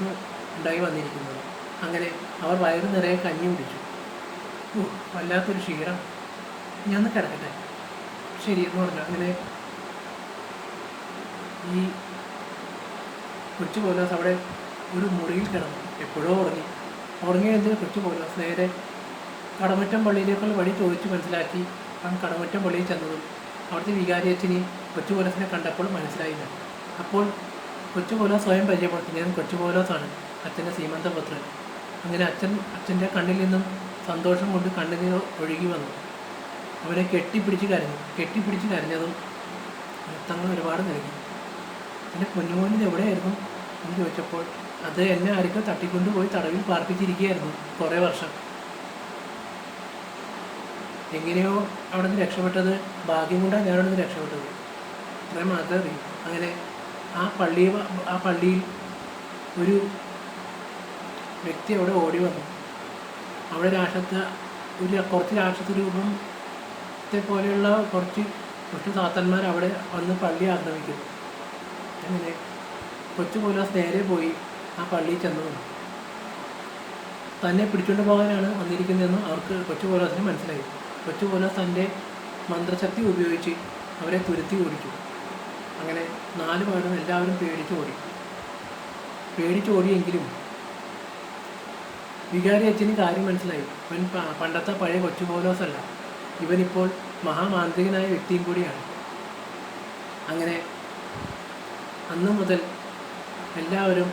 അവർക്ക് ഉണ്ടായി വന്നിരിക്കുന്നത്. അങ്ങനെ അവർ വയറ് നിറയെ കഞ്ഞി കുടിച്ചു. വല്ലാത്തൊരു ക്ഷീണം, ഞാൻ ഒന്ന് കിടക്കട്ടെ. ശരി എന്ന് പറഞ്ഞു. അങ്ങനെ ഈ കൊച്ചു പൗലോസ് അവിടെ ഒരു മുറിയിൽ കിടന്നു. എപ്പോഴോ ഉറങ്ങിയെങ്കിൽ കൊച്ചു പൗലോസ് നേരെ കടമറ്റം പള്ളിയിലേക്കുള്ള വഴി ചോദിച്ച് മനസ്സിലാക്കി അവൻ കടമറ്റം പള്ളിയിൽ ചെന്നതും അവിടുത്തെ വികാരി അച്ഛന് കൊച്ചു പൗലോസിനെ കണ്ടപ്പോൾ മനസ്സിലായില്ല. അപ്പോൾ കൊച്ചു പൗലോസ് സ്വയം പരിചയപ്പെടുത്തി, ഞാൻ കൊച്ചു പൗലോസാണ്, അച്ഛൻ്റെ സീമന്തപുത്രൻ. അങ്ങനെ അച്ഛൻ്റെ കണ്ണിൽ നിന്നും സന്തോഷം കൊണ്ട് കണ്ണുനീർ ഒഴുകി വന്നു. അവനെ കെട്ടിപ്പിടിച്ച് കരഞ്ഞതും തങ്ങൾ ഒരുപാട് നൽകി. എൻ്റെ കുഞ്ഞുമോനിൽ എവിടെയായിരുന്നു എന്ന് ചോദിച്ചപ്പോൾ അത് എന്നെ ആർക്കോ തട്ടിക്കൊണ്ടുപോയി തടവിൽ പാർപ്പിച്ചിരിക്കുകയായിരുന്നു കുറേ വർഷം. എങ്ങനെയോ അവിടെ നിന്ന് രക്ഷപ്പെട്ടത്, ഭാഗ്യം കൊണ്ടാണ് ഞാൻ അവിടെ നിന്ന് രക്ഷപ്പെട്ടത്. അത്രയും മാത്രമേ അറിയൂ. അങ്ങനെ ആ പള്ളിയിൽ ഒരു വ്യക്തി അവിടെ ഓടി വന്നു. അവിടെ കുറച്ച് രാക്ഷസ രൂപത്തെ പോലെയുള്ള കുറച്ച് സാത്തന്മാർ അവിടെ വന്ന് പള്ളി ആക്രമിക്കും. അങ്ങനെ കൊച്ചു പൗലോസ് നേരെ പോയി ആ പള്ളിയിൽ ചെന്നു. തന്നെ പിടിച്ചുകൊണ്ട് പോകാനാണ് വന്നിരിക്കുന്നതെന്ന് അവർക്ക് കൊച്ചു പൗലോസിന് മനസ്സിലായി. കൊച്ചു പൗലോസ് തൻ്റെ മന്ത്രശക്തി ഉപയോഗിച്ച് അവരെ തുരുത്തി ഓടിച്ചു. അങ്ങനെ 4 പേരും എല്ലാവരും പേടിച്ചോടിയെങ്കിലും വികാരി അച്ഛന് കാര്യം മനസ്സിലായി. ഇവൻ പണ്ടത്തെ പഴയ കൊച്ചു പൗലോസല്ല, ഇവനിപ്പോൾ മഹാമാന്ത്രികനായ വ്യക്തിയും കൂടിയാണ്. അങ്ങനെ അന്നു മുതൽ എല്ലാവരും